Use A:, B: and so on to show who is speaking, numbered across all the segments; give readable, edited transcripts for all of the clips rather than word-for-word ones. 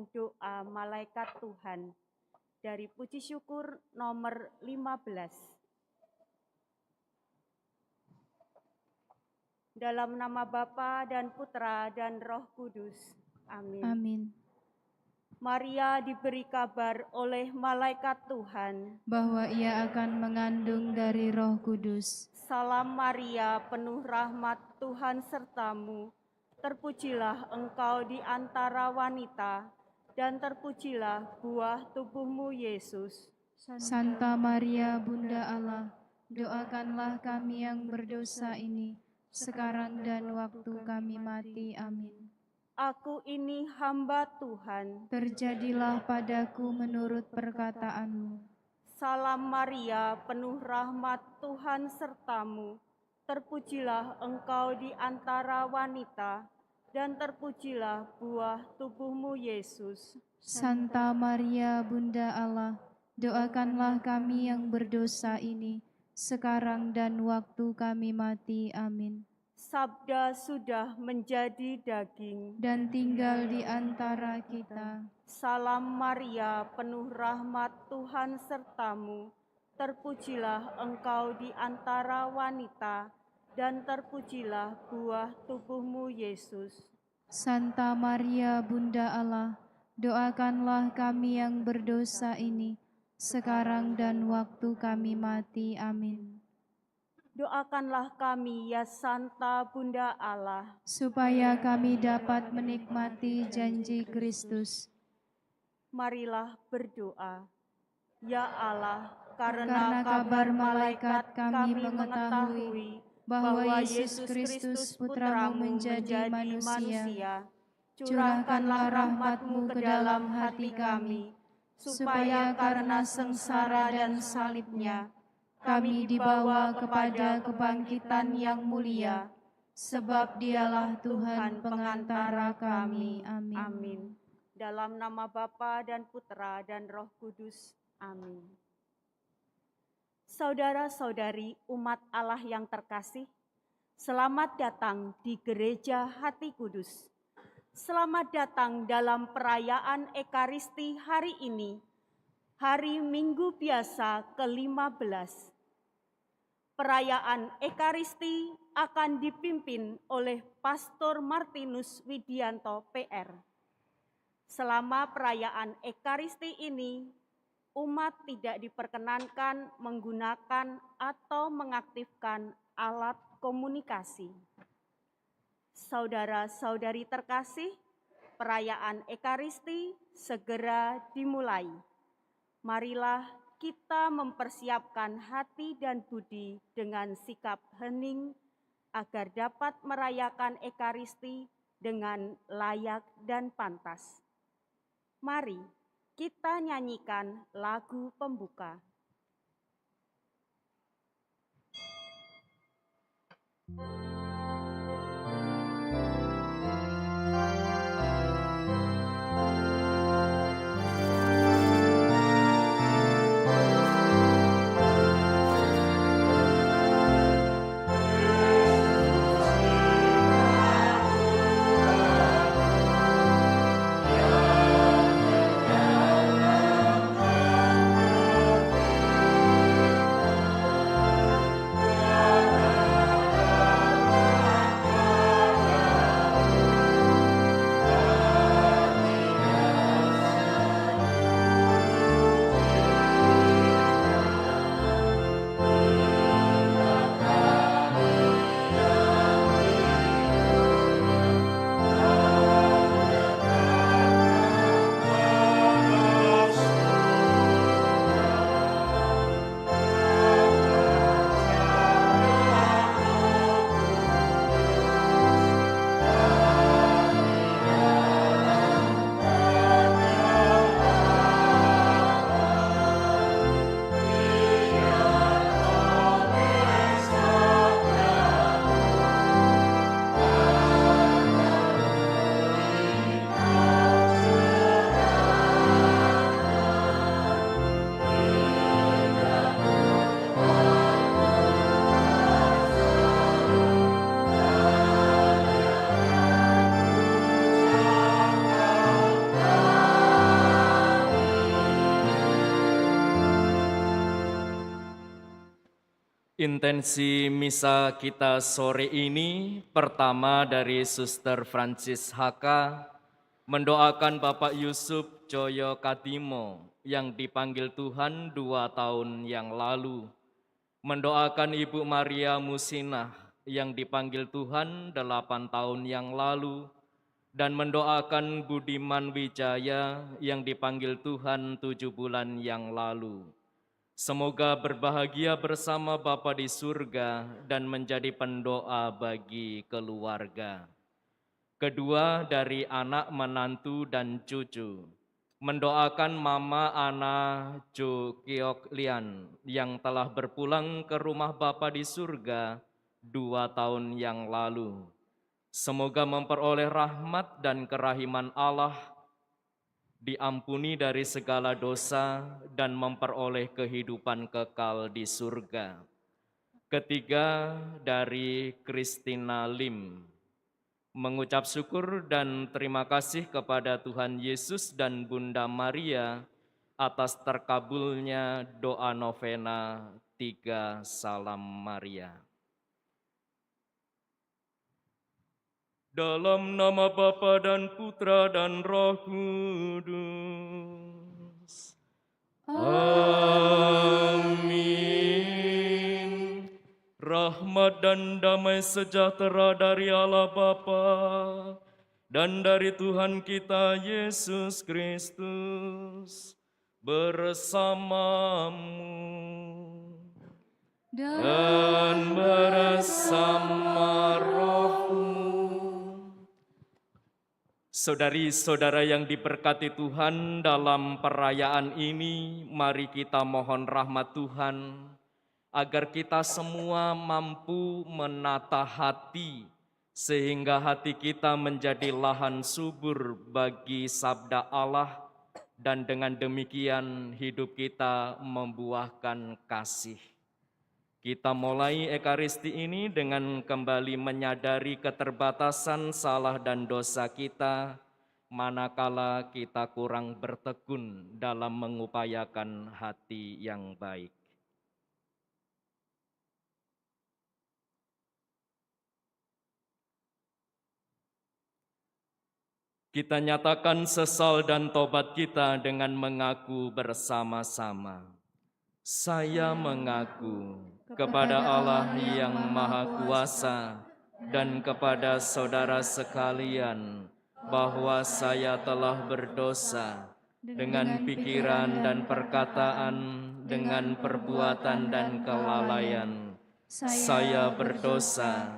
A: Doa malaikat Tuhan dari puji syukur nomor 15. Dalam nama Bapa dan Putra dan Roh Kudus. Amin.
B: Amin.
A: Maria diberi kabar oleh malaikat Tuhan
B: bahwa ia akan mengandung dari Roh Kudus.
A: Salam Maria, penuh rahmat, Tuhan sertamu. Terpujilah engkau di antara wanita, dan terpujilah buah tubuhmu, Yesus.
B: Santa Maria, Bunda Allah, doakanlah kami yang berdosa ini, sekarang dan waktu kami mati. Amin.
A: Aku ini hamba Tuhan.
B: Terjadilah padaku menurut perkataanmu.
A: Salam Maria, penuh rahmat, Tuhan sertamu. Terpujilah engkau di antara wanita, dan terpujilah buah tubuhmu, Yesus.
B: Santa Maria, Bunda Allah, doakanlah kami yang berdosa ini, sekarang dan waktu kami mati. Amin.
A: Sabda sudah menjadi daging
B: dan tinggal di antara kita.
A: Salam Maria, penuh rahmat, Tuhan sertamu. Terpujilah engkau di antara wanita, dan terpujilah buah tubuhmu, Yesus.
B: Santa Maria, Bunda Allah, doakanlah kami yang berdosa ini, sekarang dan waktu kami mati. Amin.
A: Doakanlah kami, ya Santa Bunda Allah,
B: supaya kami dapat menikmati janji Kristus.
A: Marilah berdoa. Ya Allah,
B: karena kabar malaikat kami mengetahui bahwa Yesus Kristus Putramu menjadi manusia. Curahkanlah rahmat-Mu ke dalam hati kami, supaya karena sengsara dan salib-Nya, kami dibawa kepada kebangkitan yang mulia, sebab Dialah Tuhan pengantara kami. Amin.
A: Amin. Dalam nama Bapa dan Putra dan Roh Kudus. Amin. Saudara-saudari umat Allah yang terkasih, selamat datang di Gereja Hati Kudus. Selamat datang dalam perayaan Ekaristi hari ini, hari Minggu Biasa ke-15. Perayaan Ekaristi akan dipimpin oleh Pastor Martinus Widianto PR. Selama perayaan Ekaristi ini, umat tidak diperkenankan menggunakan atau mengaktifkan alat komunikasi. Saudara-saudari terkasih, perayaan Ekaristi segera dimulai. Marilah kita mempersiapkan hati dan budi dengan sikap hening agar dapat merayakan Ekaristi dengan layak dan pantas. Mari kita nyanyikan lagu pembuka.
C: Intensi misa kita sore ini pertama dari Suster Francis HK mendoakan Bapak Yusuf Joyo Katimo yang dipanggil Tuhan 2 tahun yang lalu. Mendoakan Ibu Maria Musinah yang dipanggil Tuhan 8 tahun yang lalu. Dan mendoakan Budiman Wijaya yang dipanggil Tuhan 7 bulan yang lalu. Semoga berbahagia bersama Bapa di surga dan menjadi pendoa bagi keluarga. Kedua dari anak, menantu, dan cucu. Mendoakan Mama Ana Jo Kiok Lian yang telah berpulang ke rumah Bapa di surga 2 tahun yang lalu. Semoga memperoleh rahmat dan kerahiman Allah, diampuni dari segala dosa dan memperoleh kehidupan kekal di surga. Ketiga dari Christina Lim, mengucap syukur dan terima kasih kepada Tuhan Yesus dan Bunda Maria atas terkabulnya doa novena 3 Salam Maria. Dalam nama Bapa dan Putra dan Roh Kudus. Amin. Rahmat dan damai sejahtera dari Allah Bapa dan dari Tuhan kita Yesus Kristus bersamamu dan bersama rohmu. Saudari-saudara yang diberkati Tuhan, dalam perayaan ini mari kita mohon rahmat Tuhan agar kita semua mampu menata hati sehingga hati kita menjadi lahan subur bagi sabda Allah dan dengan demikian hidup kita membuahkan kasih. Kita mulai Ekaristi ini dengan kembali menyadari keterbatasan salah dan dosa kita, manakala kita kurang bertekun dalam mengupayakan hati yang baik. Kita nyatakan sesal dan tobat kita dengan mengaku bersama-sama. Saya mengaku kepada Allah yang Maha Kuasa dan kepada saudara sekalian bahwa saya telah berdosa dengan pikiran dan perkataan, dengan perbuatan dan kelalaian. Saya berdosa,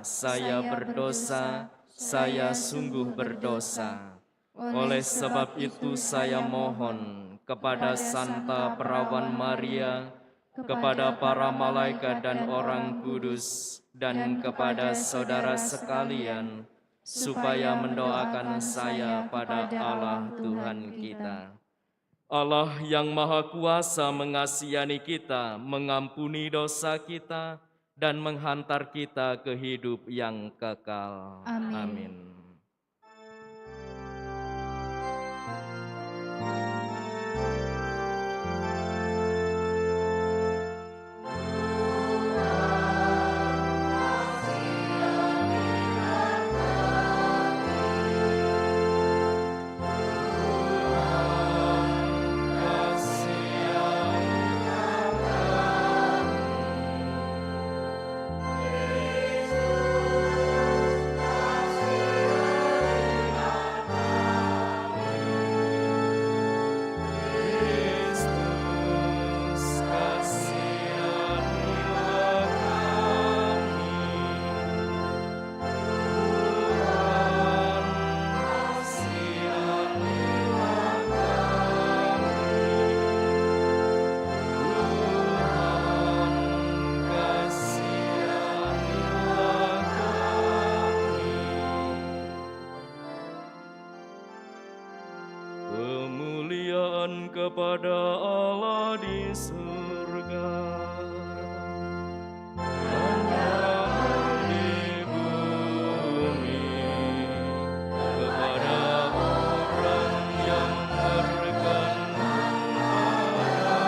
C: saya sungguh berdosa. Oleh sebab itu saya mohon kepada Santa Perawan Maria, kepada para malaikat dan orang kudus, dan kepada saudara sekalian, supaya mendoakan saya pada Allah Tuhan kita. Allah yang Maha Kuasa mengasihani kita, mengampuni dosa kita, dan menghantar kita ke hidup yang kekal. Amin. Kemuliaan kepada Allah di surga dan rahmat di bumi kepada orang yang bergantung padanya.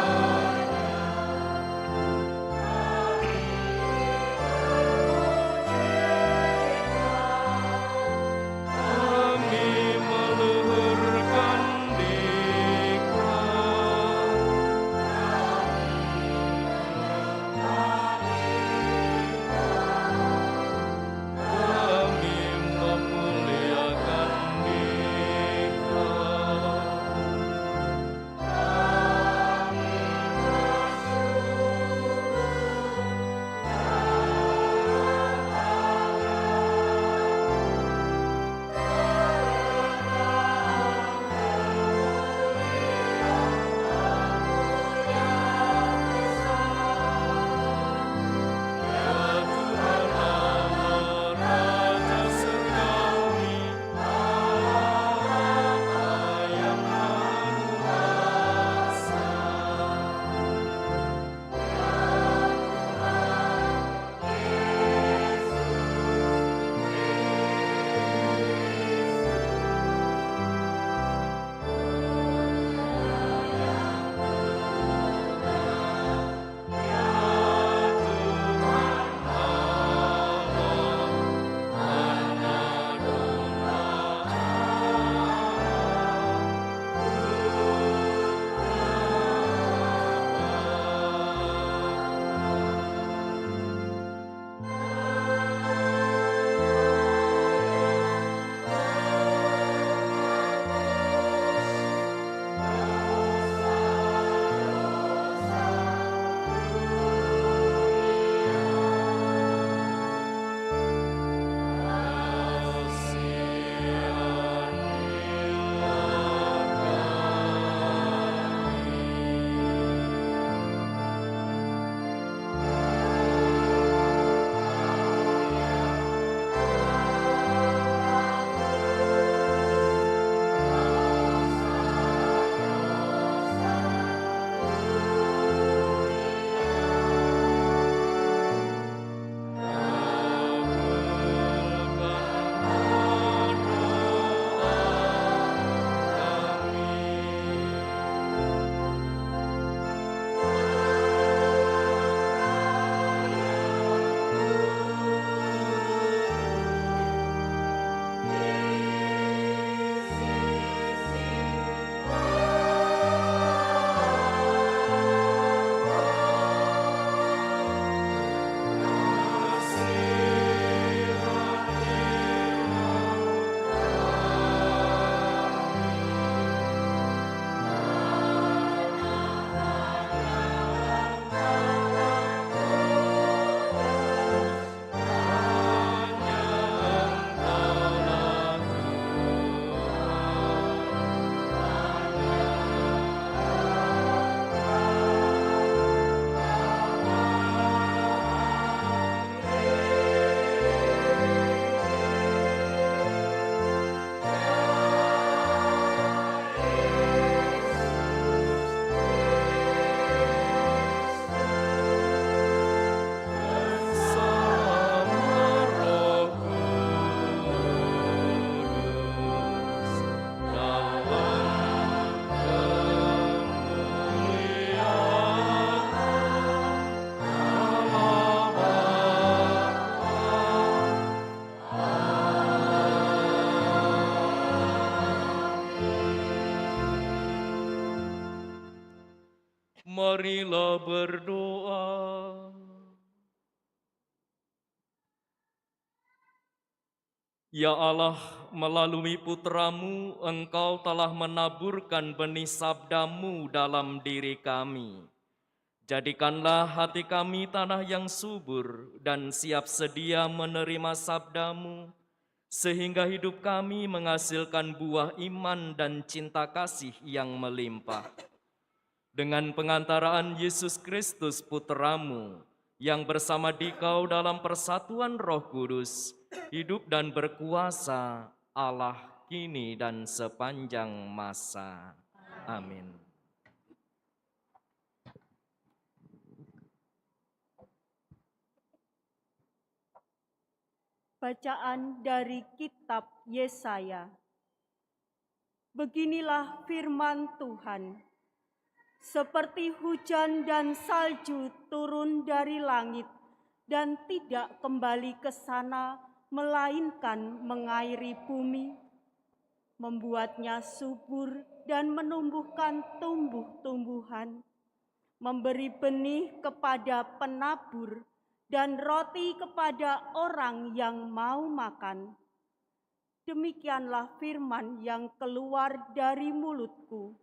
C: Marilah berdoa. Ya Allah, melalui putra-Mu, Engkau telah menaburkan benih sabda-Mu dalam diri kami. Jadikanlah hati kami tanah yang subur dan siap sedia menerima sabda-Mu, sehingga hidup kami menghasilkan buah iman dan cinta kasih yang melimpah. Dengan pengantaraan Yesus Kristus putra-Mu, yang bersama Dikau dalam persatuan Roh Kudus, hidup dan berkuasa Allah kini dan sepanjang masa. Amin.
A: Bacaan dari kitab Yesaya. Beginilah firman Tuhan. Seperti hujan dan salju turun dari langit dan tidak kembali ke sana, melainkan mengairi bumi, membuatnya subur dan menumbuhkan tumbuh-tumbuhan, memberi benih kepada penabur dan roti kepada orang yang mau makan. Demikianlah firman yang keluar dari mulutku.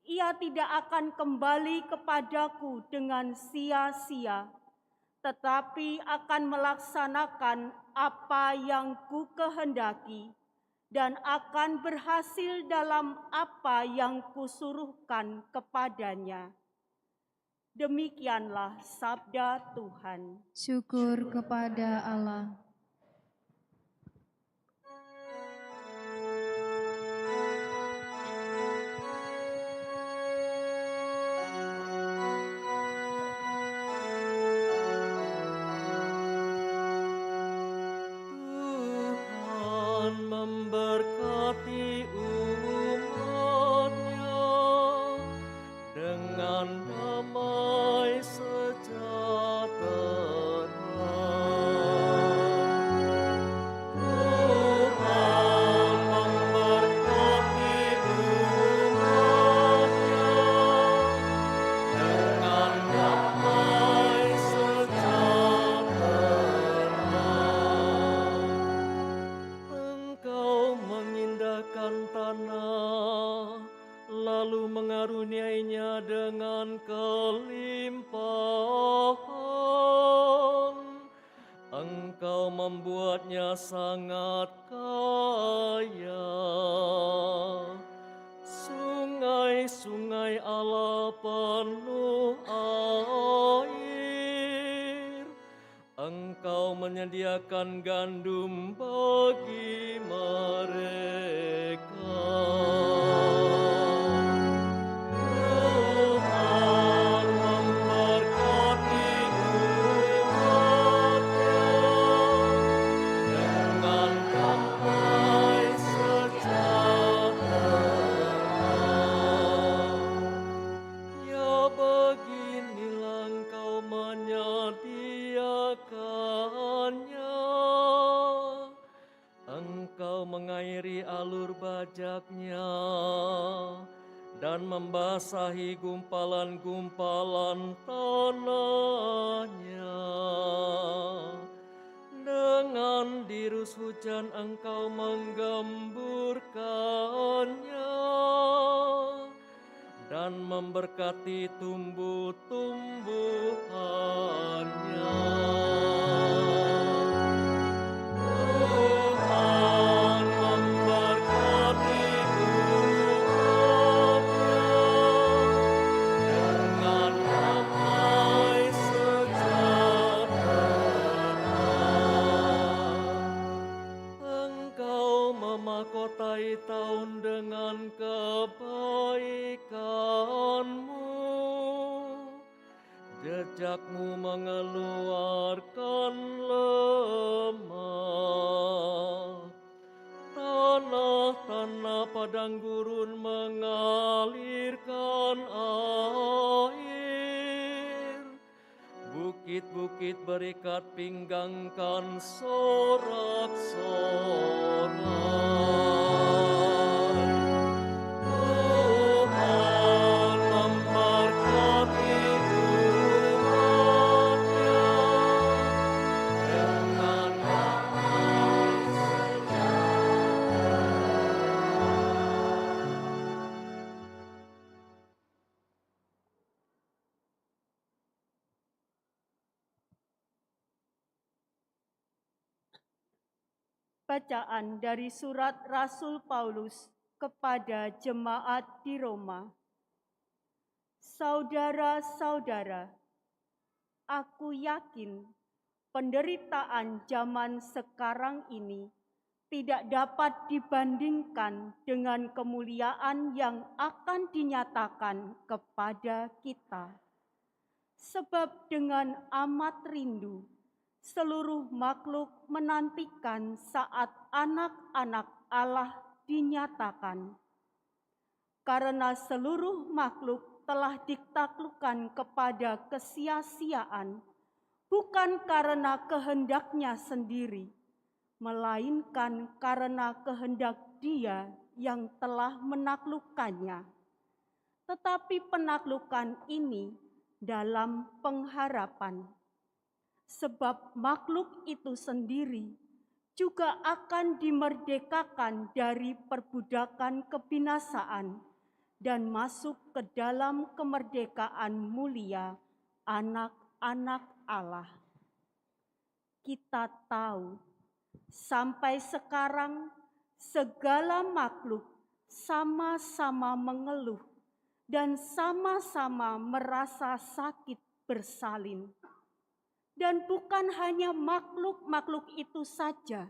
A: Ia tidak akan kembali kepadaku dengan sia-sia, tetapi akan melaksanakan apa yang ku kehendaki dan akan berhasil dalam apa yang kusuruhkan kepadanya. Demikianlah sabda Tuhan.
B: Syukur kepada Allah.
C: Memberkati umat-Nya dengan damai sejahtera. Tuhan memberkati umat-Nya dengan damai sejahtera. Tanah, lalu mengaruniainya dengan kelimpahan. Engkau membuatnya sangat kaya. Sungai-sungai Allah penuh air. Engkau menyediakan gandum bagi mereka. Tuhan memberkati umat-Nya dengan damai sejahtera. Ya beginilah Engkau menyediakannya. Engkau mengairi alur bajaknya dan membasahi gumpalan-gumpalan tanahnya. Dengan dirus hujan Engkau menggemburkannya dan memberkati tumbuh-tumbuhannya. Tuhan memberkati umat-Nya dengan damai sejahtera. Engkau memahkotai tahun dengan kebaikan-Mu. Jejakmu mengeluarkan lemak. Tanah-tanah padang gurun mengalirkan air. Bukit-bukit berikat pinggangkan sorak-sorai. Tuhan memberkati
A: Bacaan dari surat Rasul Paulus kepada jemaat di Roma. Saudara-saudara, aku yakin penderitaan zaman sekarang ini tidak dapat dibandingkan dengan kemuliaan yang akan dinyatakan kepada kita. Sebab dengan amat rindu, seluruh makhluk menantikan saat anak-anak Allah dinyatakan. Karena seluruh makhluk telah ditaklukkan kepada kesia-siaan, bukan karena kehendaknya sendiri, melainkan karena kehendak Dia yang telah menaklukkannya. Tetapi penaklukan ini dalam pengharapan, sebab makhluk itu sendiri juga akan dimerdekakan dari perbudakan kebinasaan dan masuk ke dalam kemerdekaan mulia anak-anak Allah. Kita tahu sampai sekarang segala makhluk sama-sama mengeluh dan sama-sama merasa sakit bersalin. Dan bukan hanya makhluk-makhluk itu saja,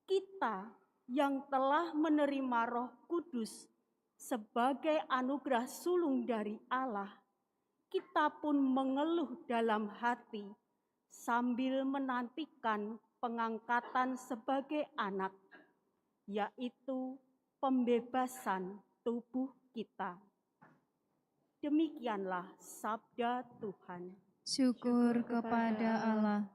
A: kita yang telah menerima Roh Kudus sebagai anugerah sulung dari Allah, kita pun mengeluh dalam hati sambil menantikan pengangkatan sebagai anak, yaitu pembebasan tubuh kita. Demikianlah sabda Tuhan.
B: Syukur kepada Allah.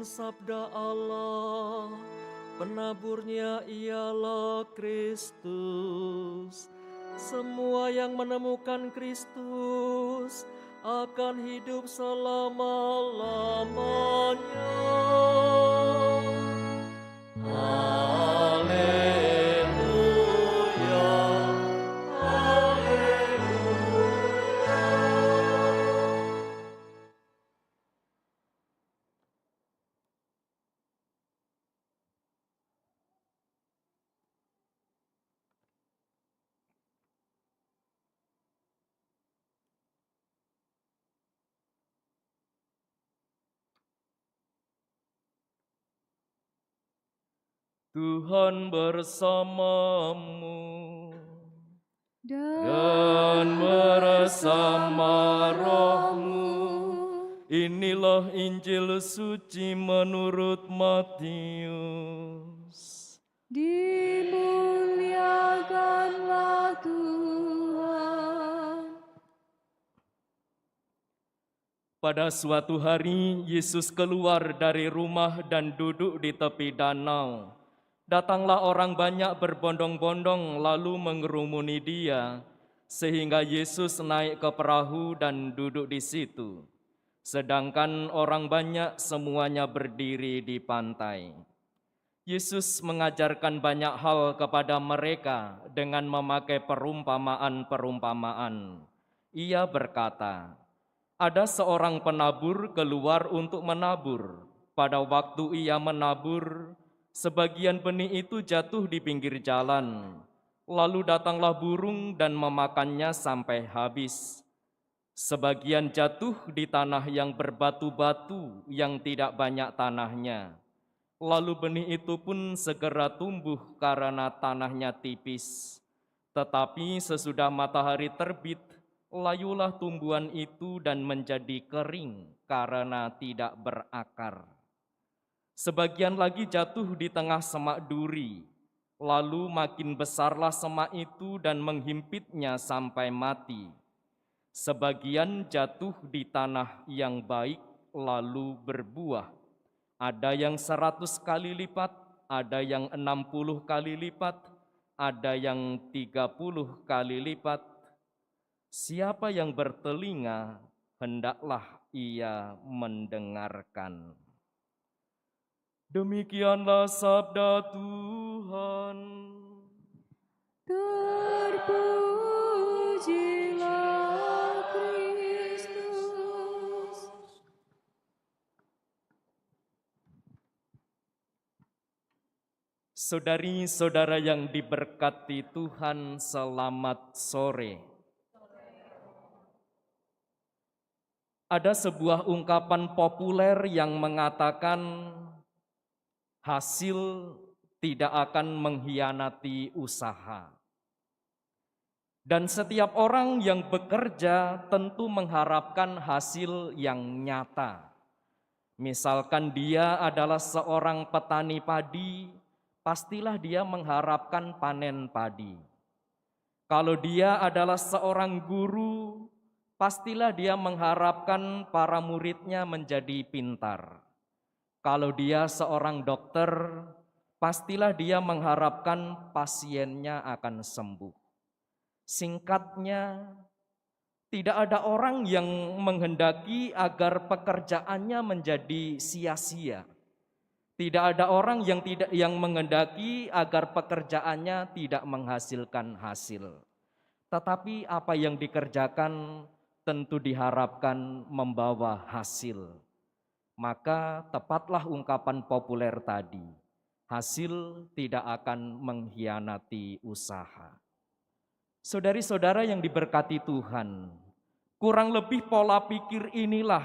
C: Sabda Allah, penaburnya ialah Kristus. Semua yang menemukan Kristus akan hidup selama-lamanya. Tuhan bersamamu dan bersama rohmu. Inilah Injil suci menurut Matius.
B: Dimuliakanlah Tuhan.
C: Pada suatu hari, Yesus keluar dari rumah dan duduk di tepi danau. Datanglah orang banyak berbondong-bondong lalu mengerumuni Dia, sehingga Yesus naik ke perahu dan duduk di situ. Sedangkan orang banyak semuanya berdiri di pantai. Yesus mengajarkan banyak hal kepada mereka dengan memakai perumpamaan-perumpamaan. Ia berkata, ada seorang penabur keluar untuk menabur. Pada waktu ia menabur, sebagian benih itu jatuh di pinggir jalan, lalu datanglah burung dan memakannya sampai habis. Sebagian jatuh di tanah yang berbatu-batu yang tidak banyak tanahnya, lalu benih itu pun segera tumbuh karena tanahnya tipis. Tetapi sesudah matahari terbit, layulah tumbuhan itu dan menjadi kering karena tidak berakar. Sebagian lagi jatuh di tengah semak duri, lalu makin besarlah semak itu dan menghimpitnya sampai mati. Sebagian jatuh di tanah yang baik lalu berbuah. Ada yang 100 kali lipat, ada yang 60 kali lipat, ada yang 30 kali lipat. Siapa yang bertelinga, hendaklah ia mendengarkan. Demikianlah sabda Tuhan.
B: Terpujilah Kristus.
C: Saudari-saudara yang diberkati Tuhan, selamat sore. Ada sebuah ungkapan populer yang mengatakan hasil tidak akan mengkhianati usaha. Dan setiap orang yang bekerja tentu mengharapkan hasil yang nyata. Misalkan dia adalah seorang petani padi, pastilah dia mengharapkan panen padi. Kalau dia adalah seorang guru, pastilah dia mengharapkan para muridnya menjadi pintar. Kalau dia seorang dokter, pastilah dia mengharapkan pasiennya akan sembuh. Singkatnya, tidak ada orang yang menghendaki agar pekerjaannya menjadi sia-sia. Tidak ada orang yang menghendaki agar pekerjaannya tidak menghasilkan hasil. Tetapi apa yang dikerjakan tentu diharapkan membawa hasil. Maka tepatlah ungkapan populer tadi, hasil tidak akan mengkhianati usaha. Saudari-saudara yang diberkati Tuhan, kurang lebih pola pikir inilah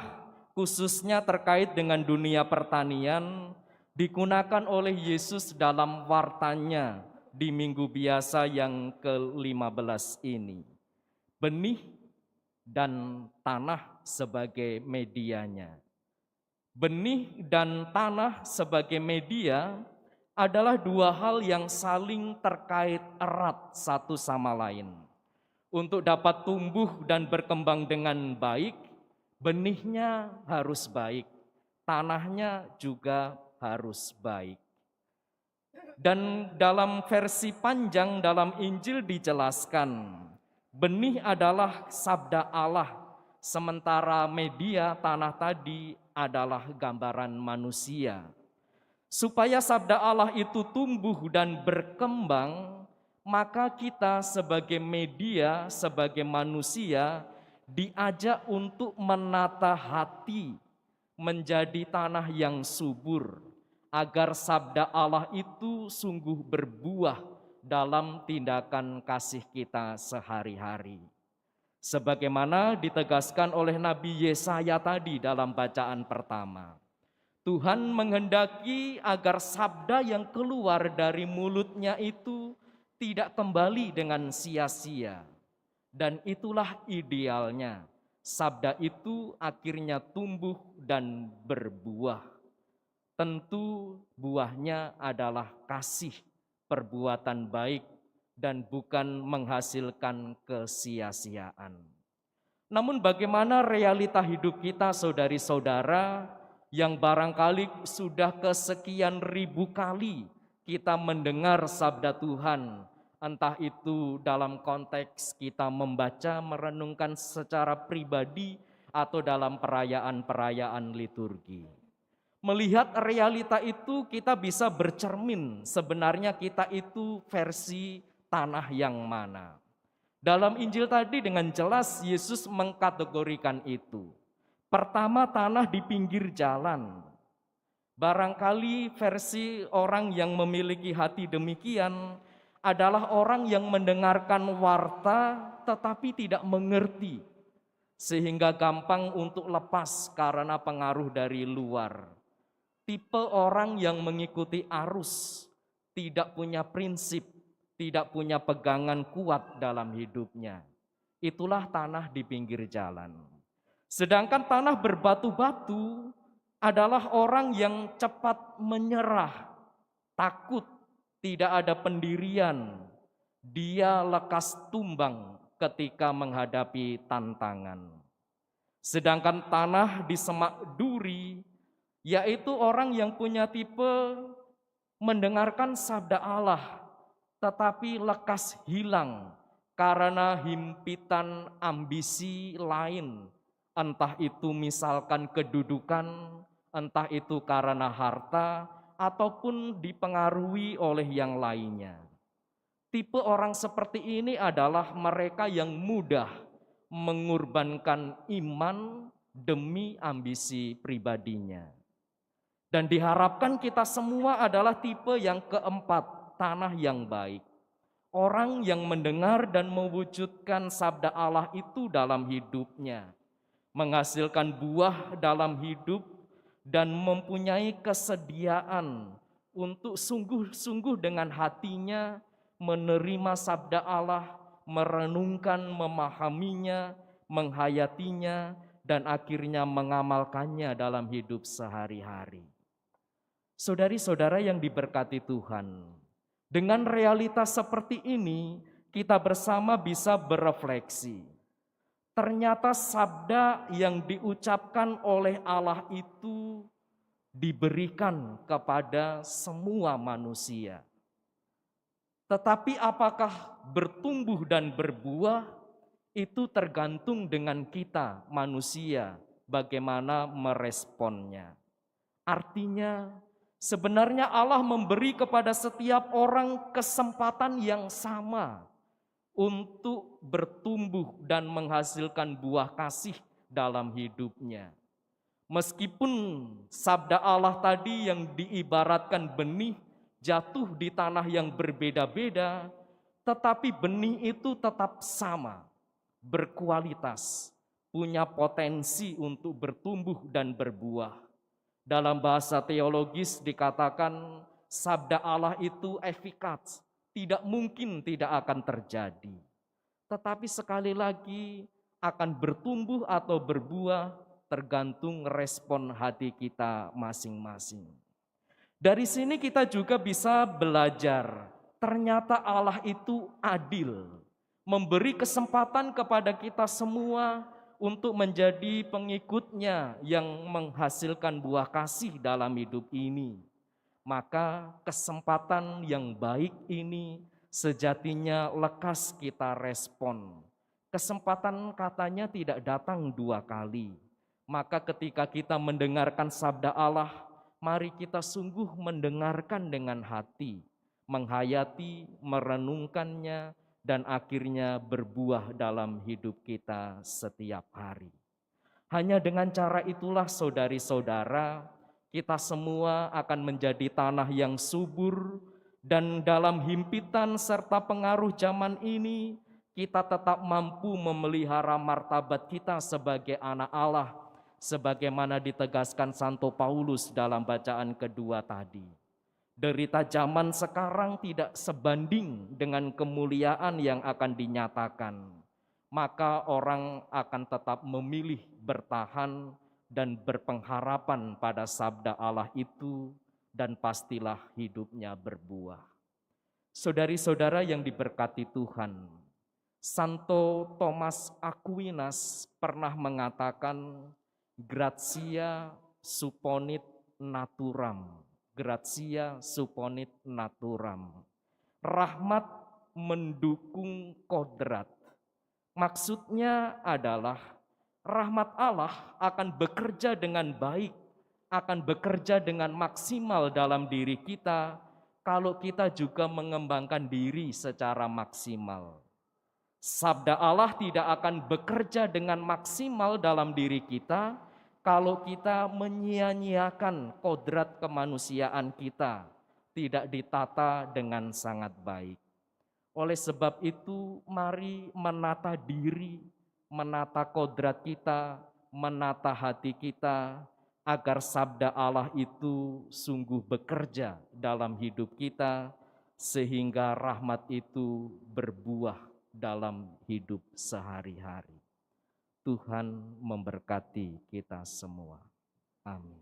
C: khususnya terkait dengan dunia pertanian digunakan oleh Yesus dalam wartanya di minggu biasa yang ke-15 ini. Benih dan tanah sebagai medianya. Benih dan tanah sebagai media adalah dua hal yang saling terkait erat satu sama lain. Untuk dapat tumbuh dan berkembang dengan baik, benihnya harus baik, tanahnya juga harus baik. Dan dalam versi panjang dalam Injil dijelaskan, benih adalah sabda Allah, sementara media tanah tadi adalah gambaran manusia. Supaya sabda Allah itu tumbuh dan berkembang, maka kita sebagai media, sebagai manusia, diajak untuk menata hati menjadi tanah yang subur, agar sabda Allah itu sungguh berbuah dalam tindakan kasih kita sehari-hari. Sebagaimana ditegaskan oleh Nabi Yesaya tadi dalam bacaan pertama. Tuhan menghendaki agar sabda yang keluar dari mulutnya itu tidak kembali dengan sia-sia. Dan itulah idealnya. Sabda itu akhirnya tumbuh dan berbuah. Tentu buahnya adalah kasih, perbuatan baik, dan bukan menghasilkan kesia-siaan. Namun bagaimana realita hidup kita saudari-saudara, yang barangkali sudah kesekian ribu kali kita mendengar sabda Tuhan, entah itu dalam konteks kita membaca, merenungkan secara pribadi, atau dalam perayaan-perayaan liturgi. Melihat realita itu kita bisa bercermin, sebenarnya kita itu versi tanah yang mana. Dalam Injil tadi dengan jelas Yesus mengkategorikan itu. Pertama, tanah di pinggir jalan. Barangkali versi orang yang memiliki hati demikian adalah orang yang mendengarkan warta tetapi tidak mengerti, sehingga gampang untuk lepas karena pengaruh dari luar. Tipe orang yang mengikuti arus, tidak punya prinsip, tidak punya pegangan kuat dalam hidupnya. Itulah tanah di pinggir jalan. Sedangkan tanah berbatu-batu adalah orang yang cepat menyerah, takut, tidak ada pendirian. Dia lekas tumbang ketika menghadapi tantangan. Sedangkan tanah di semak duri yaitu orang yang punya tipe mendengarkan sabda Allah, tetapi lekas hilang karena himpitan ambisi lain, entah itu misalkan kedudukan, entah itu karena harta, ataupun dipengaruhi oleh yang lainnya. Tipe orang seperti ini adalah mereka yang mudah mengorbankan iman demi ambisi pribadinya. Dan diharapkan kita semua adalah tipe yang keempat, tanah yang baik. Orang yang mendengar dan mewujudkan sabda Allah itu dalam hidupnya, menghasilkan buah dalam hidup dan mempunyai kesediaan untuk sungguh-sungguh dengan hatinya menerima sabda Allah, merenungkan, memahaminya, menghayatinya, dan akhirnya mengamalkannya dalam hidup sehari-hari. Saudari-saudara yang diberkati Tuhan, dengan realitas seperti ini kita bersama bisa berefleksi. Ternyata sabda yang diucapkan oleh Allah itu diberikan kepada semua manusia. Tetapi apakah bertumbuh dan berbuah itu tergantung dengan kita manusia bagaimana meresponnya. Artinya sebenarnya Allah memberi kepada setiap orang kesempatan yang sama untuk bertumbuh dan menghasilkan buah kasih dalam hidupnya. Meskipun sabda Allah tadi yang diibaratkan benih jatuh di tanah yang berbeda-beda, tetapi benih itu tetap sama, berkualitas, punya potensi untuk bertumbuh dan berbuah. Dalam bahasa teologis dikatakan sabda Allah itu efikas, tidak mungkin tidak akan terjadi. Tetapi sekali lagi akan bertumbuh atau berbuah tergantung respon hati kita masing-masing. Dari sini kita juga bisa belajar, ternyata Allah itu adil, memberi kesempatan kepada kita semua untuk menjadi pengikutnya yang menghasilkan buah kasih dalam hidup ini. Maka kesempatan yang baik ini sejatinya lekas kita respon. Kesempatan katanya tidak datang dua kali. Maka ketika kita mendengarkan sabda Allah, mari kita sungguh mendengarkan dengan hati, menghayati, merenungkannya, dan akhirnya berbuah dalam hidup kita setiap hari. Hanya dengan cara itulah saudari-saudara, kita semua akan menjadi tanah yang subur, dan dalam himpitan serta pengaruh zaman ini, kita tetap mampu memelihara martabat kita sebagai anak Allah, sebagaimana ditegaskan Santo Paulus dalam bacaan kedua tadi. Derita zaman sekarang tidak sebanding dengan kemuliaan yang akan dinyatakan. Maka orang akan tetap memilih bertahan dan berpengharapan pada sabda Allah itu, dan pastilah hidupnya berbuah. Saudari-saudara yang diberkati Tuhan, Santo Thomas Aquinas pernah mengatakan, gratia supponit naturam. Gratia supponit naturam. Rahmat mendukung kodrat. Maksudnya adalah rahmat Allah akan bekerja dengan baik, akan bekerja dengan maksimal dalam diri kita kalau kita juga mengembangkan diri secara maksimal. Sabda Allah tidak akan bekerja dengan maksimal dalam diri kita kalau kita menyia-nyiakan kodrat kemanusiaan kita, tidak ditata dengan sangat baik. Oleh sebab itu, mari menata diri, menata kodrat kita, menata hati kita, agar sabda Allah itu sungguh bekerja dalam hidup kita, sehingga rahmat itu berbuah dalam hidup sehari-hari. Tuhan memberkati kita semua. Amin.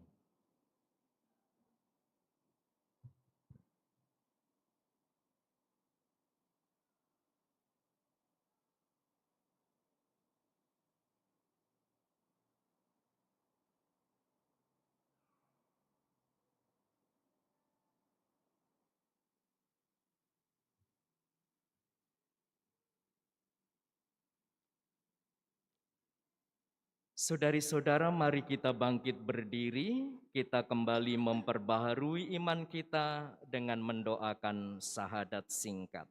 C: Saudari-saudara, mari kita bangkit berdiri, kita kembali memperbaharui iman kita dengan mendoakan syahadat singkat.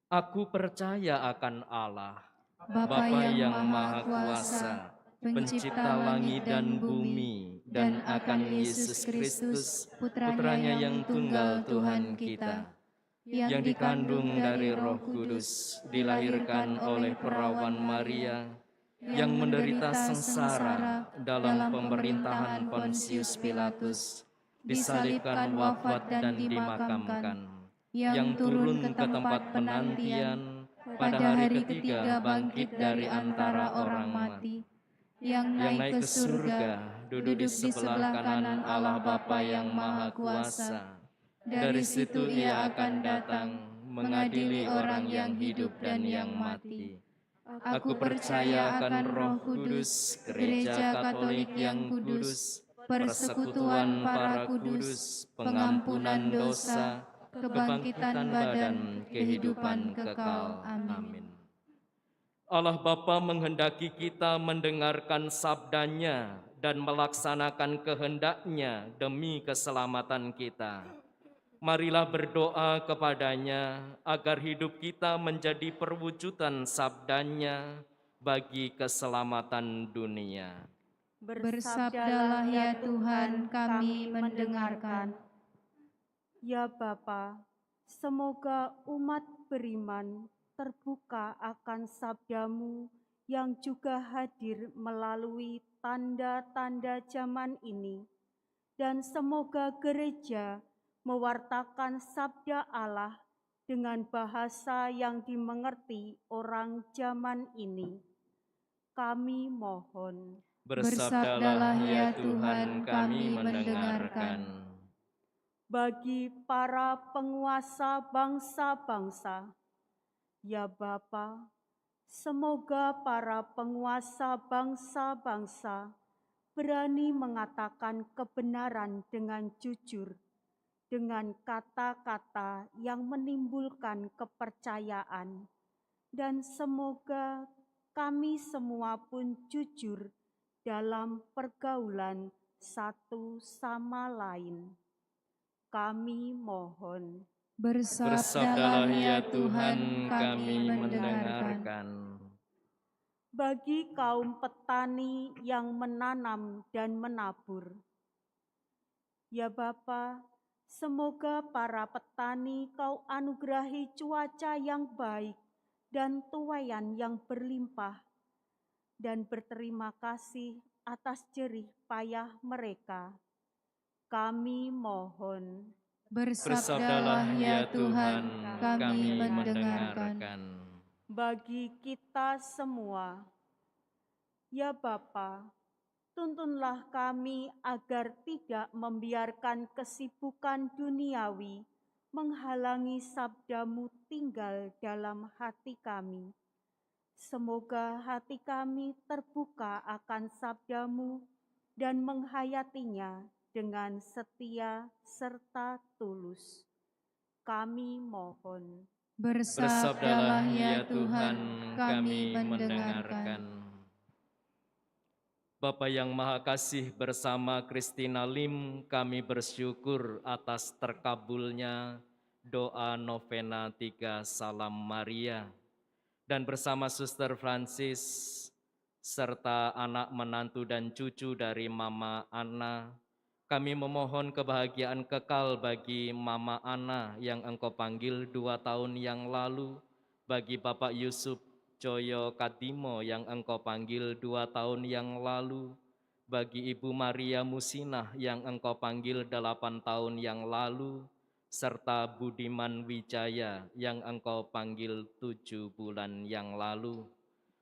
C: Aku percaya akan Allah,
B: Bapa yang Maha Kuasa, Pencipta langit dan bumi, dan akan Yesus Kristus, Putranya yang tunggal Tuhan kita, yang dikandung dari Roh Kudus, dilahirkan oleh perawan Maria, yang menderita sengsara dalam pemerintahan Pontius Pilatus, disalibkan, wafat, dan dimakamkan, yang turun ke tempat penantian, pada hari ketiga bangkit dari antara orang mati, yang naik ke surga, duduk di sebelah kanan Allah Bapa yang Maha Kuasa. Dari situ Ia akan datang mengadili orang yang hidup dan yang mati. Aku percaya akan Roh Kudus, Gereja Katolik yang kudus, persekutuan para kudus, pengampunan dosa, kebangkitan badan, kehidupan kekal. Amin.
C: Allah Bapa menghendaki kita mendengarkan sabdanya dan melaksanakan kehendak-Nya demi keselamatan kita. Marilah berdoa kepadanya agar hidup kita menjadi perwujudan sabdanya bagi keselamatan dunia.
B: Bersabdalah ya Tuhan, kami mendengarkan.
A: Ya Bapa, semoga umat beriman terbuka akan sabdamu yang juga hadir melalui tanda-tanda zaman ini, dan semoga gereja mewartakan sabda Allah dengan bahasa yang dimengerti orang zaman ini. Kami mohon.
B: Bersabdalah ya Tuhan, kami mendengarkan.
A: Bagi para penguasa bangsa-bangsa, ya Bapa, semoga para penguasa bangsa-bangsa berani mengatakan kebenaran dengan jujur, dengan kata-kata yang menimbulkan kepercayaan, dan semoga kami semua pun jujur dalam pergaulan satu sama lain. Kami mohon.
B: Bersabdalah ya Tuhan, kami mendengarkan.
A: Bagi kaum petani yang menanam dan menabur, ya Bapa, semoga para petani Kau anugerahi cuaca yang baik dan tuaian yang berlimpah, dan berterima kasih atas jerih payah mereka. Kami mohon.
B: Bersabdalah ya Tuhan, kami mendengarkan.
A: Bagi kita semua, ya Bapa, tuntunlah kami agar tidak membiarkan kesibukan duniawi menghalangi sabdamu tinggal dalam hati kami. Semoga hati kami terbuka akan sabdamu dan menghayatinya dengan setia serta tulus. Kami mohon.
B: Bersabdalah ya Tuhan, kami mendengarkan.
C: Bapa yang Maha Kasih, bersama Christina Lim kami bersyukur atas terkabulnya doa novena 3 Salam Maria, dan bersama Suster Francis serta anak menantu dan cucu dari Mama Ana, kami memohon kebahagiaan kekal bagi Mama Ana yang Engkau panggil 2 tahun yang lalu, bagi Bapak Yusuf Joyo Kadimo yang Engkau panggil 2 tahun yang lalu, bagi Ibu Maria Musinah yang Engkau panggil 8 tahun yang lalu, serta Budiman Wijaya yang Engkau panggil 7 bulan yang lalu.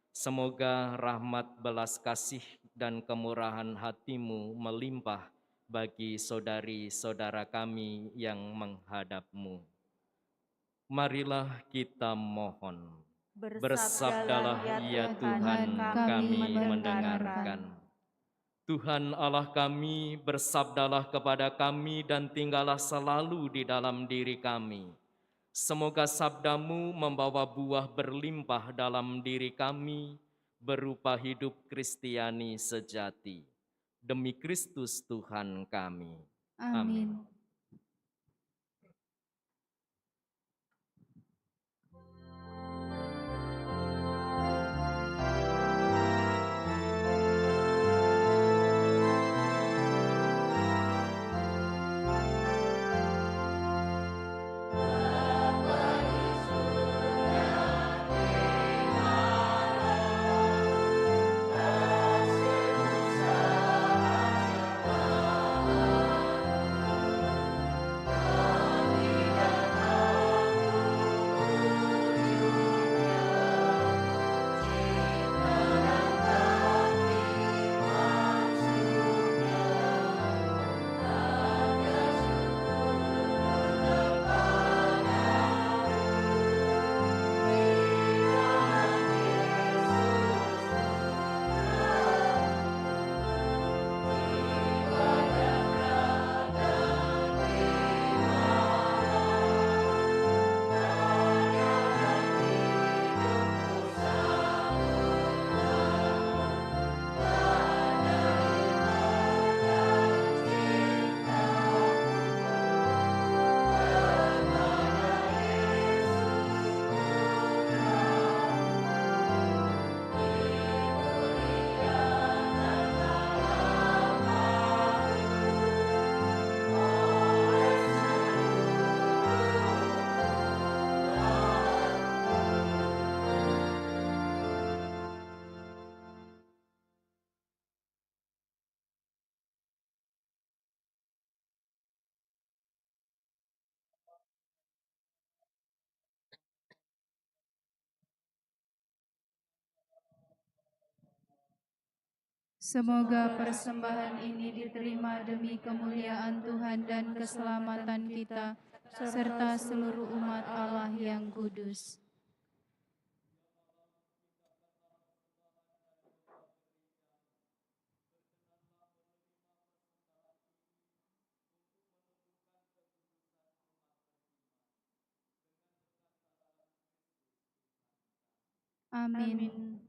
C: Semoga rahmat belas kasih dan kemurahan hati-Mu melimpah bagi saudari-saudara kami yang menghadap-Mu. Marilah kita mohon. Bersabdalah ya Tuhan, kami mendengarkan. Tuhan Allah kami, bersabdalah kepada kami dan tinggallah selalu di dalam diri kami. Semoga sabdamu membawa buah berlimpah dalam diri kami, berupa hidup Kristiani sejati. Demi Kristus Tuhan kami.
D: Amin. Semoga persembahan ini diterima demi kemuliaan Tuhan dan keselamatan kita, serta seluruh umat Allah yang kudus. Amin.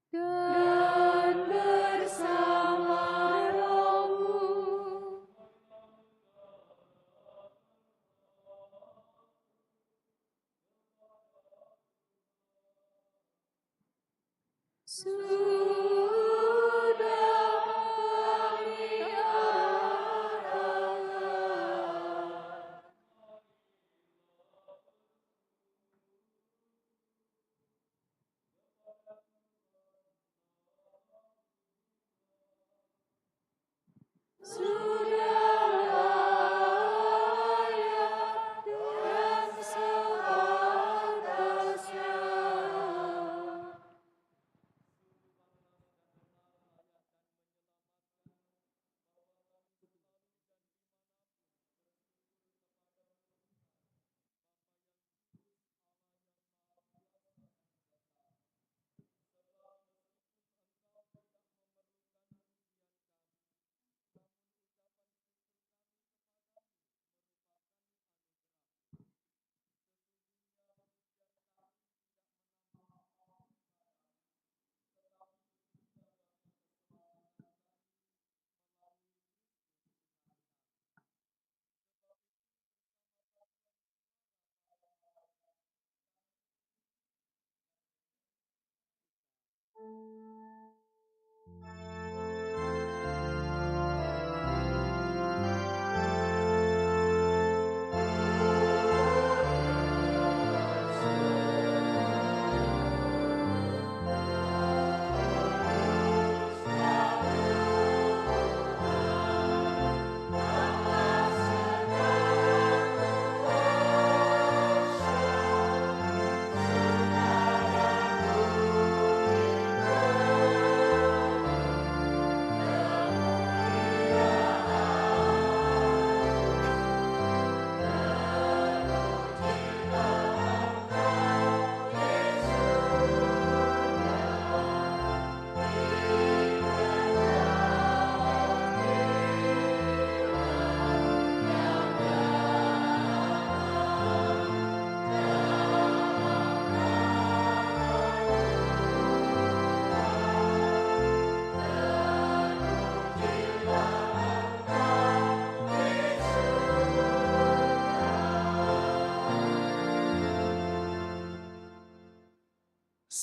D: Dan bersama rohmu, sudah kami nyatakan. Sudah layak dan sepantasnya.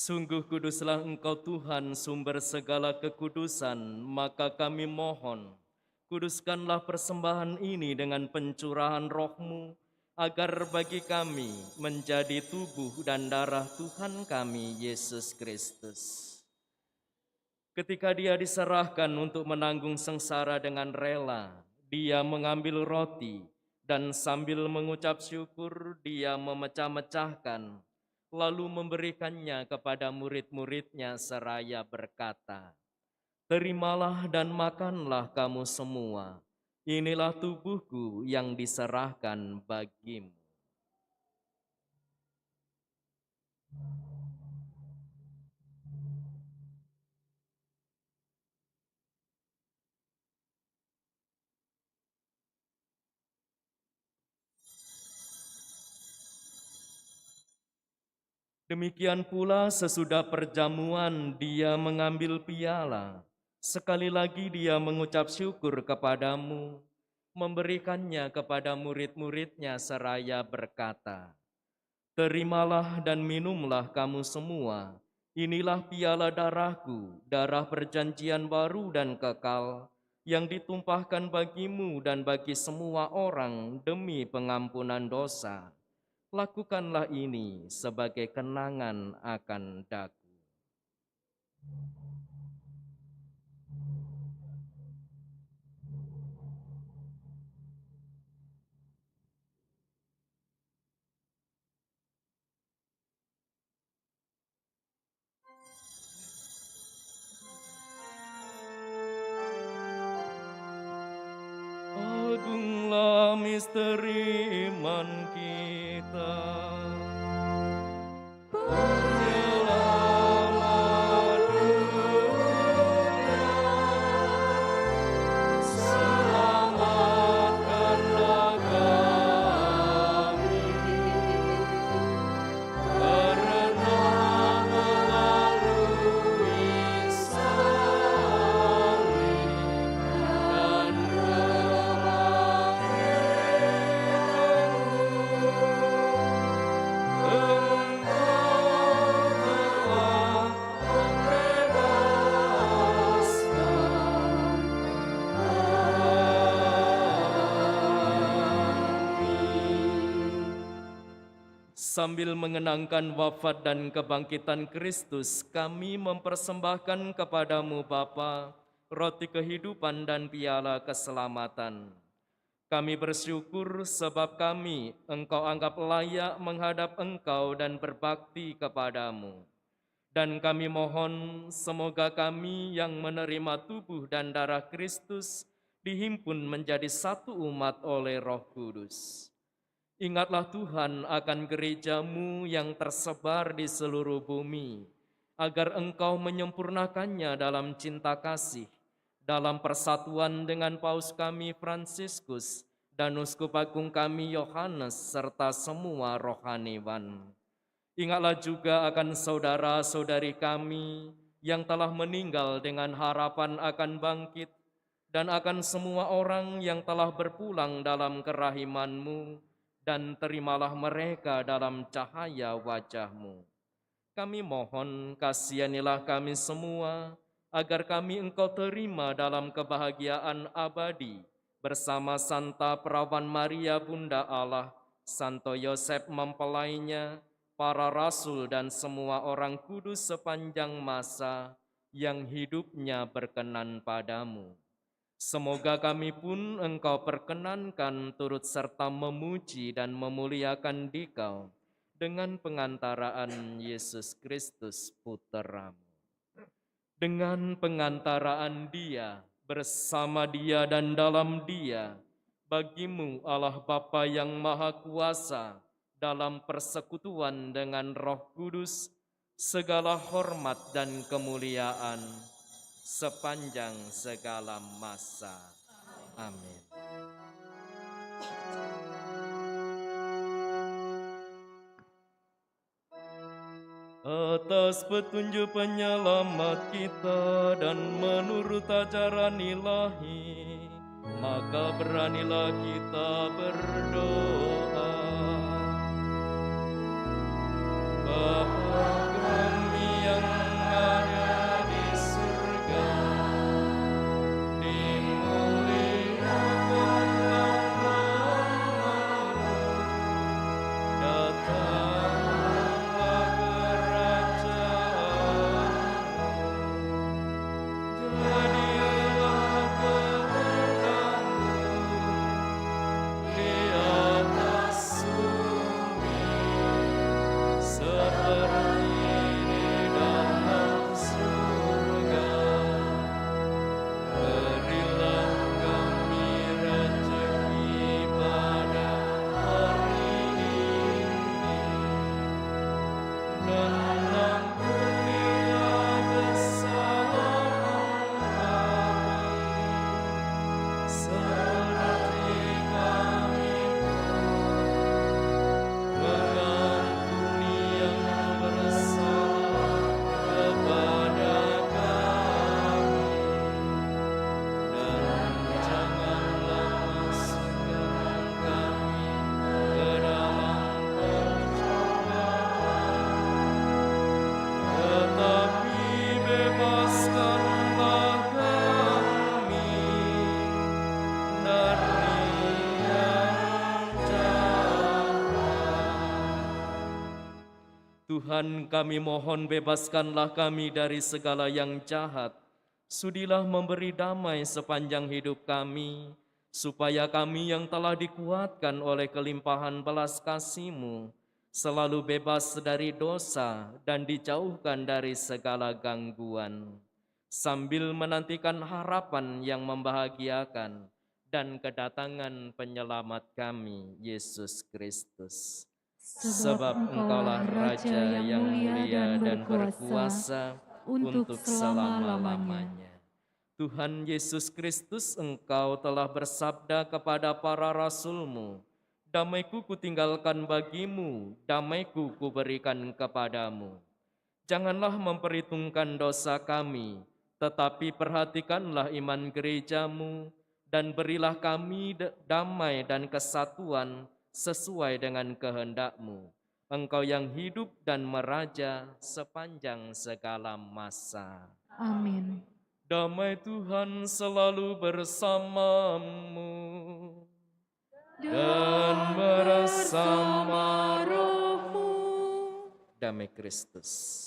C: Sungguh kuduslah Engkau Tuhan, sumber segala kekudusan, maka kami mohon, kuduskanlah persembahan ini dengan pencurahan roh-Mu, agar bagi kami menjadi tubuh dan darah Tuhan kami, Yesus Kristus. Ketika Dia diserahkan untuk menanggung sengsara dengan rela, Dia mengambil roti dan sambil mengucap syukur, Dia memecah-mecahkan, lalu memberikannya kepada murid-muridnya seraya berkata, "Terimalah dan makanlah kamu semua, inilah tubuhku yang diserahkan bagimu." Demikian pula sesudah perjamuan Dia mengambil piala. Sekali lagi Dia mengucap syukur kepadamu, memberikannya kepada murid-muridnya seraya berkata, "Terimalah dan minumlah kamu semua, inilah piala darahku, darah perjanjian baru dan kekal, yang ditumpahkan bagimu dan bagi semua orang demi pengampunan dosa. Lakukanlah ini sebagai kenangan akan daku." Agunglah misteri iman kita. Penyelamat dunia, selamatkanlah kami, karena melalui salib dan Sambil mengenangkan wafat dan kebangkitan Kristus, kami mempersembahkan kepadamu Bapa, roti kehidupan dan piala keselamatan. Kami bersyukur sebab kami Engkau anggap layak menghadap Engkau dan berbakti kepadamu. Dan kami mohon semoga kami yang menerima tubuh dan darah Kristus dihimpun menjadi satu umat oleh Roh Kudus. Ingatlah Tuhan akan gereja-Mu yang tersebar di seluruh bumi, agar Engkau menyempurnakannya dalam cinta kasih, dalam persatuan dengan Paus kami Fransiskus dan Uskup Agung kami Yohanes, serta semua rohaniwan. Ingatlah juga akan saudara-saudari kami yang telah meninggal dengan harapan akan bangkit, dan akan semua orang yang telah berpulang dalam kerahiman-Mu, dan terimalah mereka dalam cahaya wajah-Mu. Kami mohon kasihanilah kami semua, agar kami Engkau terima dalam kebahagiaan abadi, bersama Santa Perawan Maria Bunda Allah, Santo Yosef mempelainya, para rasul dan semua orang kudus sepanjang masa yang hidupnya berkenan padamu. Semoga kami pun Engkau perkenankan turut serta memuji dan memuliakan Dikau dengan pengantaraan Yesus Kristus Putra-Mu. Dengan pengantaraan Dia, bersama Dia dan dalam Dia, bagi-Mu Allah Bapa yang Maha Kuasa, dalam persekutuan dengan Roh Kudus, segala hormat dan kemuliaan sepanjang segala masa. Amin. Atas petunjuk penyelamat kita dan menurut ajaran ilahi, maka beranilah kita berdoa. Bapa kami Tuhan, kami mohon bebaskanlah kami dari segala yang jahat. Sudilah memberi damai sepanjang hidup kami, supaya kami yang telah dikuatkan oleh kelimpahan belas kasih-Mu selalu bebas dari dosa dan dijauhkan dari segala gangguan, sambil menantikan harapan yang membahagiakan dan kedatangan penyelamat kami, Yesus Kristus. Sebab Engkaulah Raja yang mulia dan berkuasa untuk selama-lamanya. Tuhan Yesus Kristus, Engkau telah bersabda kepada para rasul-Mu, "Damai-Ku kutinggalkan bagimu, damai-Ku kuberikan kepadamu." Janganlah memperhitungkan dosa kami, tetapi perhatikanlah iman gereja-Mu, dan berilah kami damai dan kesatuan sesuai dengan kehendak-Mu. Engkau yang hidup dan meraja sepanjang segala masa.
D: Amin.
C: Damai Tuhan selalu bersamamu dan bersama rohmu. Damai Kristus.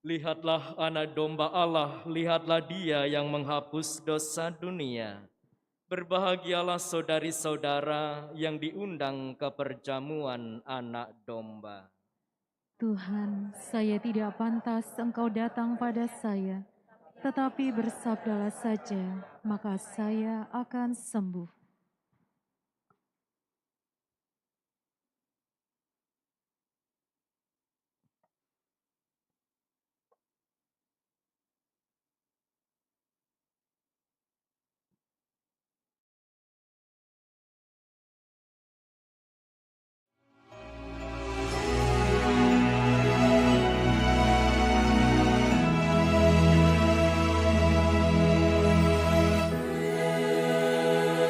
C: Lihatlah anak domba Allah, lihatlah Dia yang menghapus dosa dunia. Berbahagialah saudari-saudara yang diundang ke perjamuan anak domba.
D: Tuhan, saya tidak pantas Engkau datang pada saya, tetapi bersabdalah saja, maka saya akan sembuh.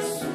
B: Yesus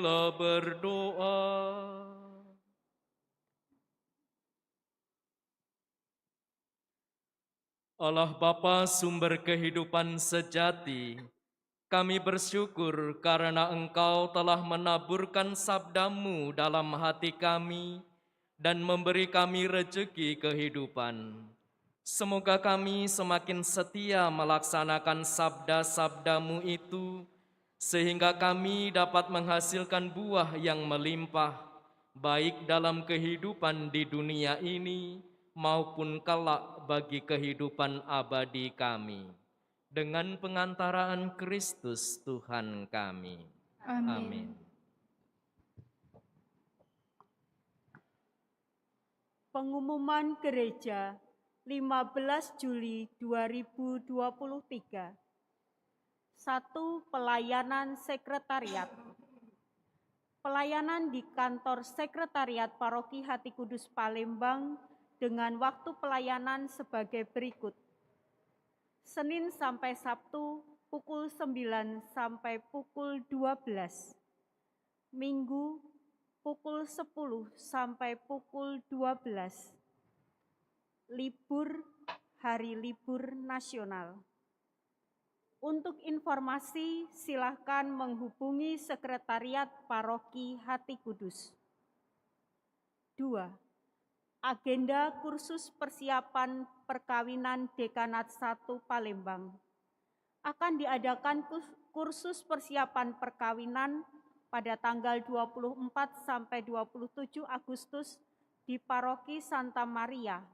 C: Marilah berdoa. Allah Bapa sumber kehidupan sejati, kami bersyukur karena Engkau telah menaburkan sabda-Mu dalam hati kami dan memberi kami rejeki kehidupan. Semoga kami semakin setia melaksanakan sabda-sabda-Mu itu, sehingga kami dapat menghasilkan buah yang melimpah, baik dalam kehidupan di dunia ini maupun kelak bagi kehidupan abadi kami. Dengan pengantaraan Kristus Tuhan kami. Amin.
A: Pengumuman Gereja 15 Juli 2023. 1. Pelayanan sekretariat. Pelayanan di kantor sekretariat Paroki Hati Kudus Palembang dengan waktu pelayanan sebagai berikut. Senin sampai Sabtu pukul 9 sampai pukul 12. Minggu pukul 10 sampai pukul 12. Libur, hari libur nasional. Untuk informasi, silakan menghubungi Sekretariat Paroki Hati Kudus. 2. Agenda kursus persiapan perkawinan Dekanat 1 Palembang. Akan diadakan kursus persiapan perkawinan pada tanggal 24 sampai 27 Agustus di Paroki Santa Maria.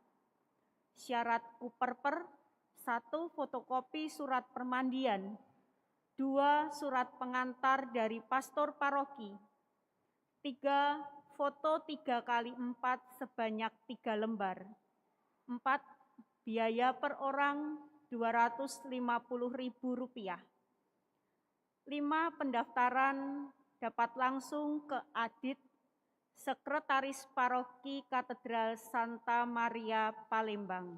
A: Syarat Kuperper: 1. Fotokopi surat permandian. 2. Surat pengantar dari pastor paroki. 3. Foto 3x4 sebanyak 3 lembar. 4. Biaya per orang Rp250.000. 5. Pendaftaran dapat langsung ke Adit, Sekretaris Paroki Katedral Santa Maria Palembang.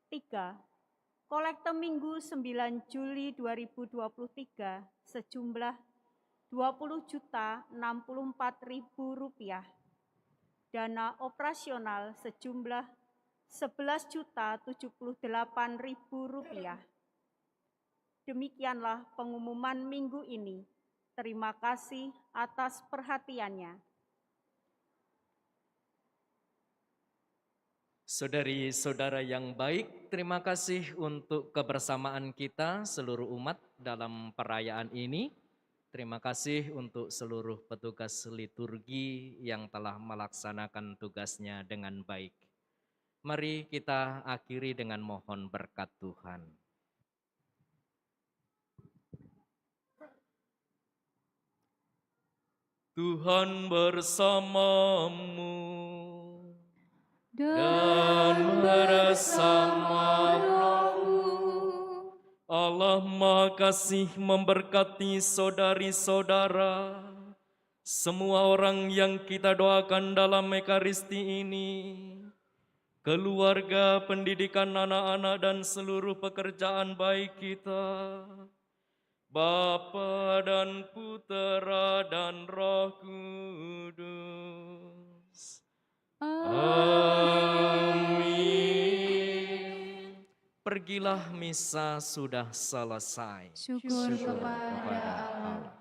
A: 3. Kolekte Minggu 9 Juli 2023 sejumlah Rp20.064.000. Dana operasional sejumlah Rp11.078.000. Demikianlah pengumuman minggu ini. Terima kasih atas perhatiannya.
C: Saudari-saudara yang baik, terima kasih untuk kebersamaan kita seluruh umat dalam perayaan ini. Terima kasih untuk seluruh petugas liturgi yang telah melaksanakan tugasnya dengan baik. Mari kita akhiri dengan mohon berkat Tuhan. Tuhan bersamamu dan bersama rohmu. Allah Maha Kasih memberkati saudari-saudara, semua orang yang kita doakan dalam Ekaristi ini, keluarga, pendidikan anak-anak, dan seluruh pekerjaan baik kita, Bapa dan Putera dan Roh Kudus. Amin. Pergilah, misa sudah selesai.
D: Syukur kepada Allah.